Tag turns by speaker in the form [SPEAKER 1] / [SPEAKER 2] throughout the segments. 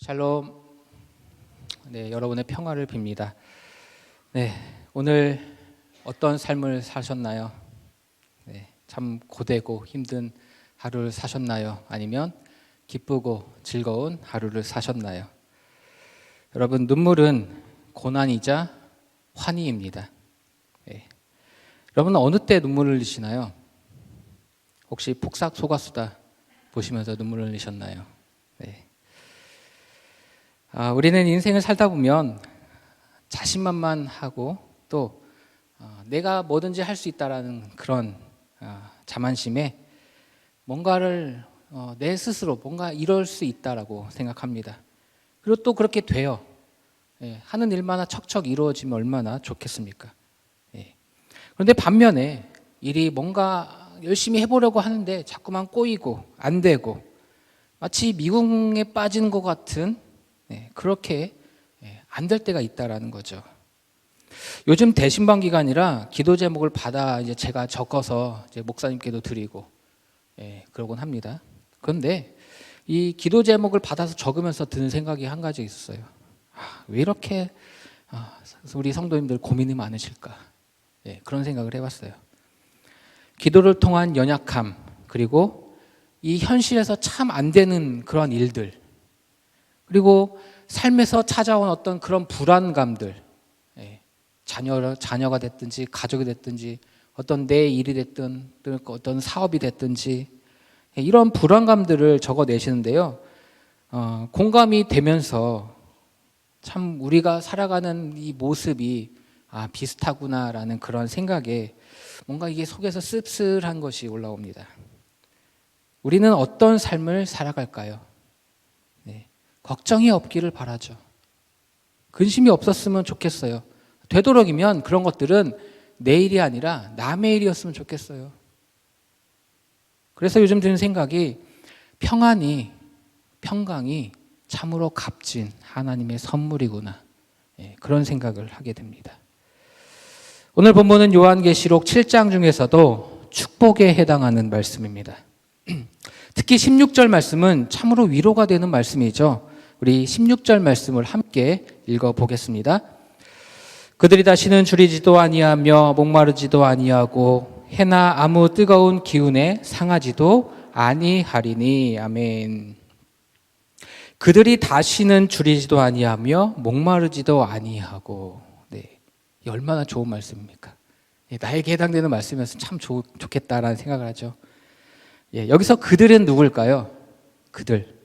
[SPEAKER 1] 샬롬. 네, 여러분의 평화를 빕니다. 네, 오늘 어떤 삶을 사셨나요? 네, 참 고되고 힘든 하루를 사셨나요? 아니면 기쁘고 즐거운 하루를 사셨나요? 여러분, 눈물은 고난이자 환희입니다. 네. 여러분은 어느 때 눈물을 흘리시나요? 혹시 폭삭 속았수다 보시면서 눈물을 흘리셨나요? 네. 우리는 인생을 살다 보면 자신만만하고 또 내가 뭐든지 할 수 있다라는 그런 자만심에 뭔가를 내 스스로 뭔가 이룰 수 있다라고 생각합니다. 그리고 또 그렇게 돼요. 예, 하는 일마다 척척 이루어지면 얼마나 좋겠습니까? 예. 그런데 반면에 일이 뭔가 열심히 해보려고 하는데 자꾸만 꼬이고 안 되고 마치 미궁에 빠진 것 같은 그렇게 안 될 때가 있다라는 거죠. 요즘 대신방 기간이라 기도 제목을 받아 이제 제가 적어서 이제 목사님께도 드리고 그러곤 합니다. 그런데 이 기도 제목을 받아서 적으면서 드는 생각이 한 가지 있었어요. 왜 이렇게 우리 성도님들 고민이 많으실까? 그런 생각을 해봤어요. 기도를 통한 연약함, 그리고 이 현실에서 참 안 되는 그런 일들, 그리고 삶에서 찾아온 어떤 그런 불안감들, 자녀가 됐든지 가족이 됐든지 어떤 내 일이 됐든 어떤 사업이 됐든지 이런 불안감들을 적어내시는데요. 공감이 되면서 참 우리가 살아가는 이 모습이 비슷하구나라는 그런 생각에 뭔가 이게 속에서 씁쓸한 것이 올라옵니다. 우리는 어떤 삶을 살아갈까요? 걱정이 없기를 바라죠. 근심이 없었으면 좋겠어요. 되도록이면 그런 것들은 내 일이 아니라 남의 일이었으면 좋겠어요. 그래서 요즘 드는 생각이 평강이 참으로 값진 하나님의 선물이구나. 그런 생각을 하게 됩니다. 오늘 본문은 요한계시록 7장 중에서도 축복에 해당하는 말씀입니다. 특히 16절 말씀은 참으로 위로가 되는 말씀이죠. 우리 16절 말씀을 함께 읽어보겠습니다. 그들이 다시는 줄이지도 아니하며 목마르지도 아니하고 해나 아무 뜨거운 기운에 상하지도 아니하리니. 아멘. 그들이 다시는 줄이지도 아니하며 목마르지도 아니하고. 네, 얼마나 좋은 말씀입니까? 나에게 해당되는 말씀이어서 참 좋겠다라는 생각을 하죠. 여기서 그들은 누굴까요? 그들,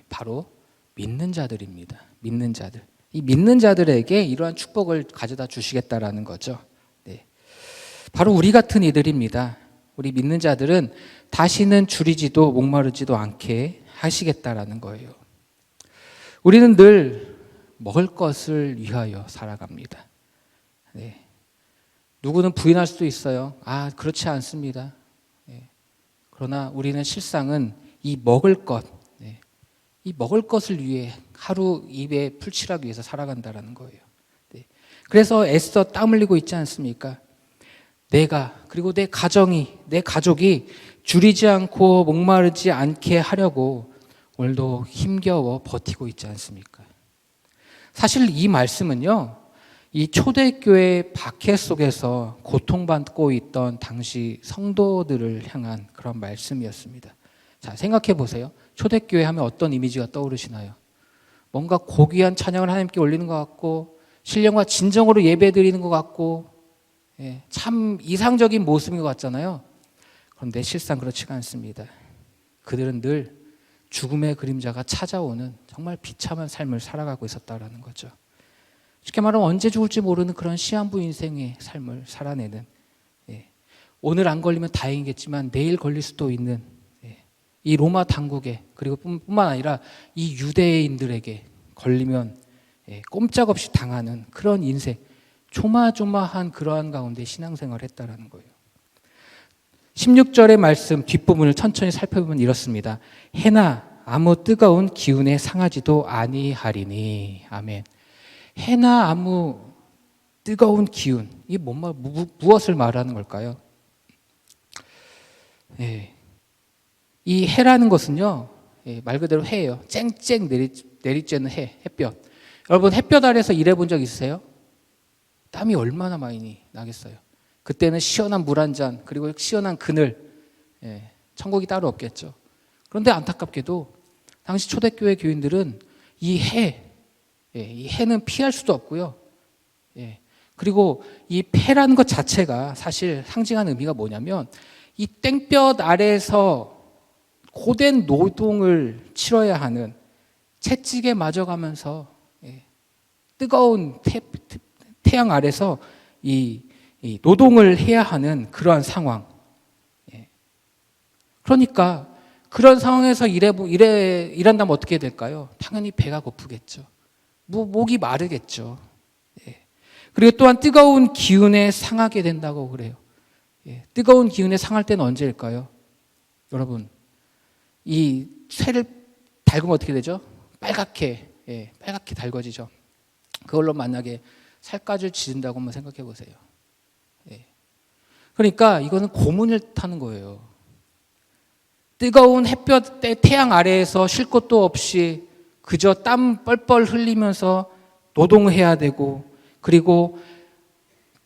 [SPEAKER 1] 바로 믿는 자들입니다. 믿는 자들. 이 믿는 자들에게 이러한 축복을 가져다 주시겠다라는 거죠. 바로 우리 같은 이들입니다. 우리 믿는 자들은 다시는 줄이지도 목마르지도 않게 하시겠다라는 거예요. 우리는 늘 먹을 것을 위하여 살아갑니다. 누구는 부인할 수도 있어요. 그렇지 않습니다. 그러나 우리는 실상은 이 먹을 것을 위해 하루 입에 풀칠하기 위해서 살아간다는 거예요. 그래서 애써 땀 흘리고 있지 않습니까? 그리고 내 가족이 줄이지 않고 목마르지 않게 하려고 오늘도 힘겨워 버티고 있지 않습니까? 사실 이 말씀은요, 이 초대교회 박해 속에서 고통받고 있던 당시 성도들을 향한 그런 말씀이었습니다. 자, 생각해 보세요. 초대교회 하면 어떤 이미지가 떠오르시나요? 뭔가 고귀한 찬양을 하나님께 올리는 것 같고 신령과 진정으로 예배 드리는 것 같고 참 이상적인 모습인 것 같잖아요. 그런데 실상 그렇지가 않습니다. 그들은 늘 죽음의 그림자가 찾아오는 정말 비참한 삶을 살아가고 있었다는 거죠. 쉽게 말하면 언제 죽을지 모르는 그런 시한부 인생의 삶을 살아내는, 오늘 안 걸리면 다행이겠지만 내일 걸릴 수도 있는 이 로마 당국에, 그리고 뿐만 아니라 이 유대인들에게 걸리면 꼼짝없이 당하는 그런 인생, 조마조마한 그러한 가운데 신앙생활을 했다라는 거예요. 16절의 말씀 뒷부분을 천천히 살펴보면 이렇습니다. 해나 아무 뜨거운 기운에 상하지도 아니하리니. 아멘. 해나 아무 뜨거운 기운, 이게 무엇을 말하는 걸까요? 이 해라는 것은요, 예, 말 그대로 해예요. 쨍쨍 내리쬐는 햇볕. 여러분 햇볕 아래서 일해본 적 있으세요? 땀이 얼마나 많이 나겠어요. 그때는 시원한 물 한 잔, 그리고 시원한 그늘, 예, 천국이 따로 없겠죠. 그런데 안타깝게도 당시 초대교회 교인들은 이 해는 피할 수도 없고요. 예, 그리고 이 패라는 것 자체가 사실 상징하는 의미가 뭐냐면 이 땡볕 아래에서 고된 노동을 치러야 하는, 채찍에 맞아가면서 뜨거운 태양 아래서 이 노동을 해야 하는 그러한 상황. 그러니까 그런 상황에서 일한다면 어떻게 될까요? 당연히 배가 고프겠죠. 목이 마르겠죠. 그리고 또한 뜨거운 기운에 상하게 된다고 그래요. 뜨거운 기운에 상할 때는 언제일까요? 여러분, 이 쇠를 달구면 어떻게 되죠? 빨갛게 달궈지죠. 그걸로 만약에 살갗을 지른다고 한번 생각해 보세요. 그러니까 이거는 고문을 타는 거예요. 뜨거운 햇볕, 태양 아래에서 쉴 것도 없이 그저 땀 뻘뻘 흘리면서 노동을 해야 되고, 그리고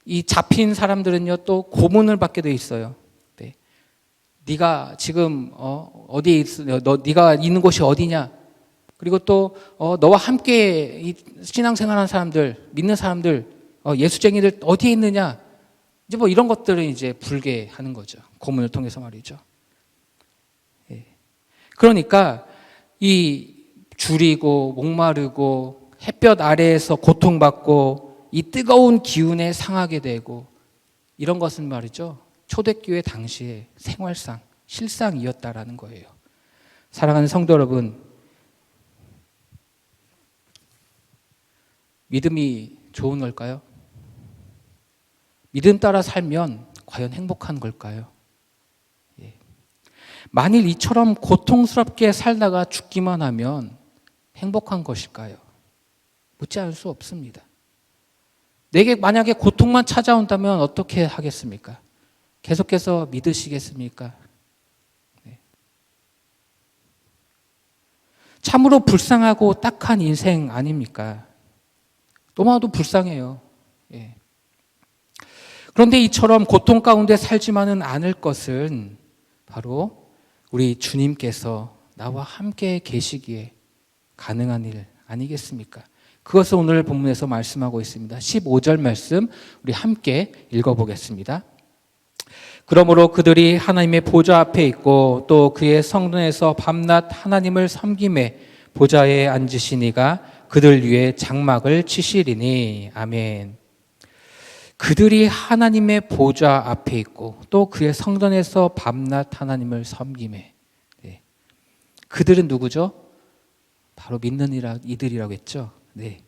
[SPEAKER 1] 이 잡힌 사람들은요 또 고문을 받게 돼 있어요. 네. 네가 지금 어디에 있어? 네가 있는 곳이 어디냐? 그리고 또 너와 함께 이 신앙생활하는 사람들, 믿는 사람들, 예수쟁이들 어디에 있느냐? 이제 뭐 이런 것들은 이제 불게 하는 거죠. 고문을 통해서 말이죠. 예. 그러니까 이 줄이고 목마르고 햇볕 아래에서 고통받고 이 뜨거운 기운에 상하게 되고, 이런 것은 말이죠, 초대교회 당시의 생활상, 실상이었다라는 거예요. 사랑하는 성도 여러분, 믿음이 좋은 걸까요? 믿음 따라 살면 과연 행복한 걸까요? 예. 만일 이처럼 고통스럽게 살다가 죽기만 하면 행복한 것일까요? 묻지 않을 수 없습니다. 내게 만약에 고통만 찾아온다면 어떻게 하겠습니까? 계속해서 믿으시겠습니까? 네. 참으로 불쌍하고 딱한 인생 아닙니까? 너무나도 불쌍해요. 예. 그런데 이처럼 고통 가운데 살지만은 않을 것은 바로 우리 주님께서 나와 함께 계시기에 가능한 일 아니겠습니까? 그것을 오늘 본문에서 말씀하고 있습니다. 15절 말씀 우리 함께 읽어보겠습니다. 그러므로 그들이 하나님의 보좌 앞에 있고 또 그의 성전에서 밤낮 하나님을 섬김에 보좌에 앉으시니가 그들 위에 장막을 치시리니. 아멘. 그들이 하나님의 보좌 앞에 있고 또 그의 성전에서 밤낮 하나님을 섬김에. 네. 그들은 누구죠? 바로 믿는 이들이라고 했죠. 네.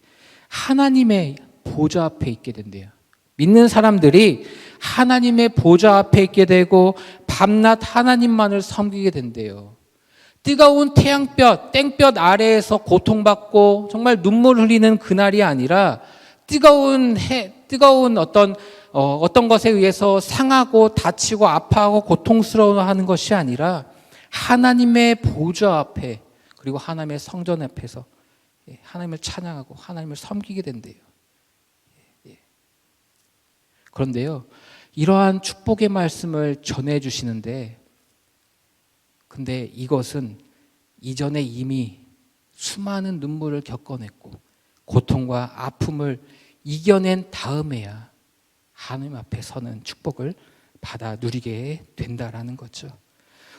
[SPEAKER 1] 하나님의 보좌 앞에 있게 된대요. 믿는 사람들이 하나님의 보좌 앞에 있게 되고 밤낮 하나님만을 섬기게 된대요. 뜨거운 태양볕, 땡볕 아래에서 고통받고 정말 눈물 흘리는 그날이 아니라 뜨거운 어떤 것에 의해서 상하고 다치고 아파하고 고통스러워하는 것이 아니라 하나님의 보좌 앞에, 그리고 하나님의 성전 앞에서 하나님을 찬양하고 하나님을 섬기게 된대요. 그런데요, 이러한 축복의 말씀을 전해주시는데, 근데 이것은 이전에 이미 수많은 눈물을 겪어냈고 고통과 아픔을 이겨낸 다음에야 하나님 앞에 서는 축복을 받아 누리게 된다라는 거죠.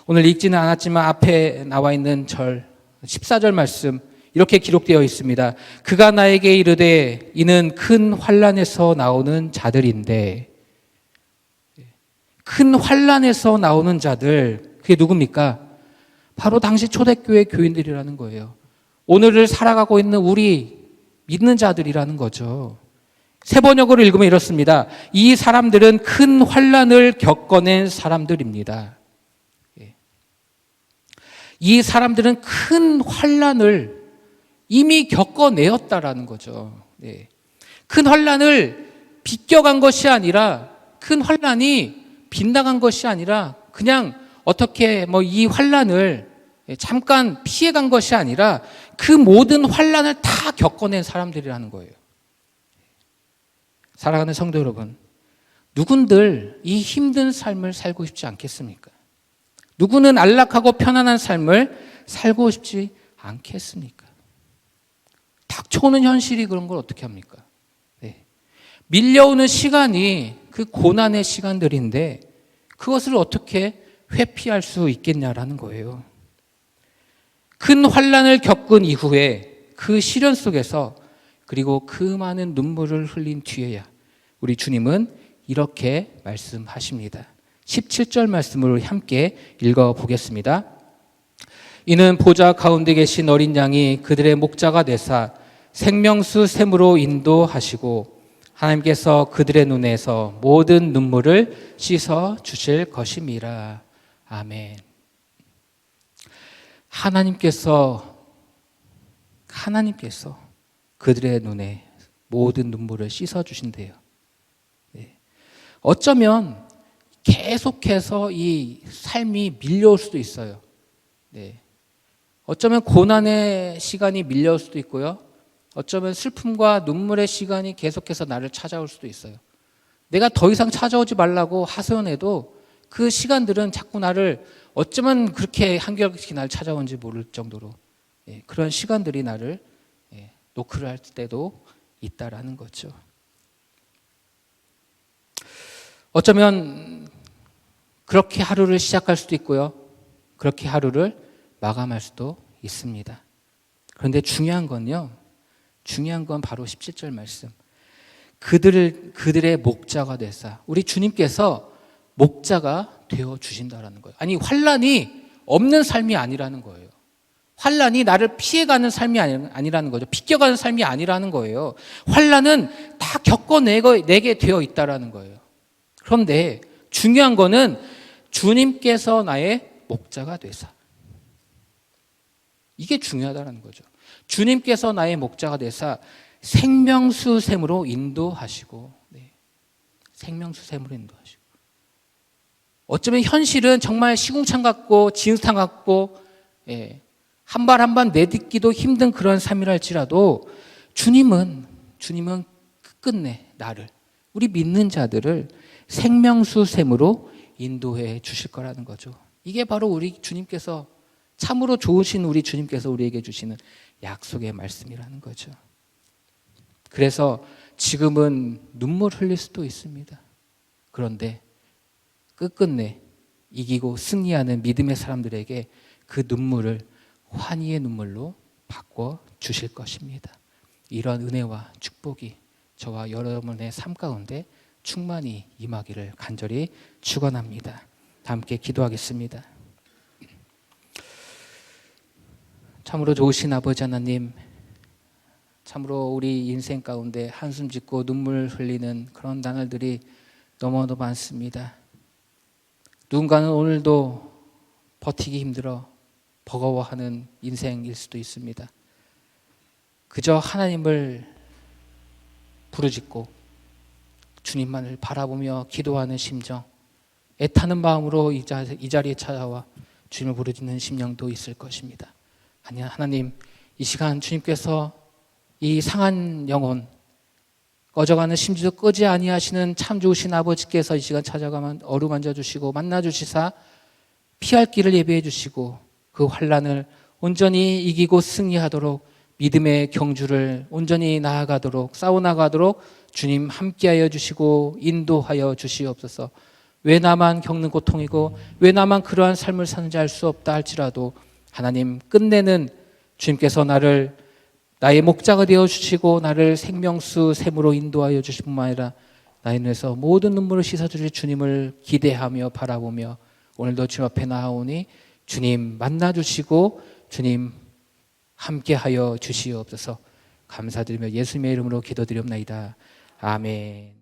[SPEAKER 1] 오늘 읽지는 않았지만 앞에 나와 있는 14절 말씀 이렇게 기록되어 있습니다. 그가 나에게 이르되 이는 큰 환난에서 나오는 자들인데. 큰 환난에서 나오는 자들, 그게 누굽니까? 바로 당시 초대교회 교인들이라는 거예요. 오늘을 살아가고 있는 우리 믿는 자들이라는 거죠. 세 번역으로 읽으면 이렇습니다. 이 사람들은 큰 환난을 겪어낸 사람들입니다. 이 사람들은 큰 환난을 이미 겪어내었다라는 거죠. 큰 환난을 비껴간 것이 아니라, 큰 환난이 빗나간 것이 아니라 그냥 어떻게 이 환난을 잠깐 피해간 것이 아니라 그 모든 환난을 다 겪어낸 사람들이라는 거예요. 사랑하는 성도 여러분, 누군들 이 힘든 삶을 살고 싶지 않겠습니까? 누구는 안락하고 편안한 삶을 살고 싶지 않겠습니까? 닥쳐오는 현실이 그런 걸 어떻게 합니까? 네. 밀려오는 시간이 그 고난의 시간들인데 그것을 어떻게 회피할 수 있겠냐라는 거예요. 큰 환난을 겪은 이후에 그 시련 속에서 그리고 그 많은 눈물을 흘린 뒤에야 우리 주님은 이렇게 말씀하십니다. 17절 말씀을 함께 읽어보겠습니다. 이는 보좌 가운데 계신 어린 양이 그들의 목자가 되사 생명수 샘으로 인도하시고 하나님께서 그들의 눈에서 모든 눈물을 씻어 주실 것임이라. 아멘. 하나님께서 그들의 눈에 모든 눈물을 씻어 주신대요. 네. 어쩌면 계속해서 이 삶이 밀려올 수도 있어요. 네. 어쩌면 고난의 시간이 밀려올 수도 있고요. 어쩌면 슬픔과 눈물의 시간이 계속해서 나를 찾아올 수도 있어요. 내가 더 이상 찾아오지 말라고 하소연해도 그 시간들은 자꾸 나를 어쩌면 그렇게 한결같이 나를 찾아온지 모를 정도로 그런 시간들이 나를 노크를 할 때도 있다라는 거죠. 어쩌면 그렇게 하루를 시작할 수도 있고요. 그렇게 하루를 마감할 수도 있습니다. 그런데 중요한 건 바로 17절 말씀. 그들의 목자가 되사, 우리 주님께서 목자가 되어 주신다라는 거예요. 아니, 환난이 없는 삶이 아니라는 거예요. 환난이 나를 피해가는 삶이 아니라는 거죠. 비껴가는 삶이 아니라는 거예요. 환난은 다 겪어내게 되어 있다라는 거예요. 그런데 중요한 거는 주님께서 나의 목자가 되사. 이게 중요하다는 거죠. 주님께서 나의 목자가 되사 생명수 샘으로 인도하시고, 생명수 샘으로 인도하시고. 어쩌면 현실은 정말 시궁창 같고 진흙탕 같고 한 발 한 발 내딛기도 힘든 그런 삶이라 할지라도 주님은 끝끝내 나를, 우리 믿는 자들을 생명수 샘으로 인도해 주실 거라는 거죠. 이게 바로 우리 주님께서, 참으로 좋으신 우리 주님께서 우리에게 주시는 약속의 말씀이라는 거죠. 그래서 지금은 눈물 흘릴 수도 있습니다. 그런데 끝끝내 이기고 승리하는 믿음의 사람들에게 그 눈물을 환희의 눈물로 바꿔 주실 것입니다. 이런 은혜와 축복이 저와 여러분의 삶 가운데 충만히 임하기를 간절히 축원합니다. 함께 기도하겠습니다. 참으로 좋으신 아버지 하나님, 참으로 우리 인생 가운데 한숨 짓고 눈물 흘리는 그런 나날들이 너무너무 많습니다. 누군가는 오늘도 버티기 힘들어 버거워하는 인생일 수도 있습니다. 그저 하나님을 부르짖고 주님만을 바라보며 기도하는 심정, 애타는 마음으로 이 자리에 찾아와 주님을 부르짖는 심령도 있을 것입니다. 하나님, 이 시간 주님께서 이 상한 영혼, 꺼져가는 심지도 끄지 아니하시는 참 좋으신 아버지께서 이 시간 찾아가면 어루만져 주시고 만나 주시사 피할 길을 예비해 주시고 그 환난을 온전히 이기고 승리하도록 믿음의 경주를 온전히 나아가도록 싸워나가도록 주님 함께하여 주시고 인도하여 주시옵소서. 왜 나만 겪는 고통이고 왜 나만 그러한 삶을 사는지 알 수 없다 할지라도 하나님, 끝내는 주님께서 나의 목자가 되어주시고 나를 생명수 샘으로 인도하여 주실 뿐만 아니라 나의 눈에서 모든 눈물을 씻어주실 주님을 기대하며 바라보며 오늘도 주님 앞에 나아오니 주님 만나주시고 주님 함께하여 주시옵소서. 감사드리며 예수님의 이름으로 기도드리옵나이다. 아멘.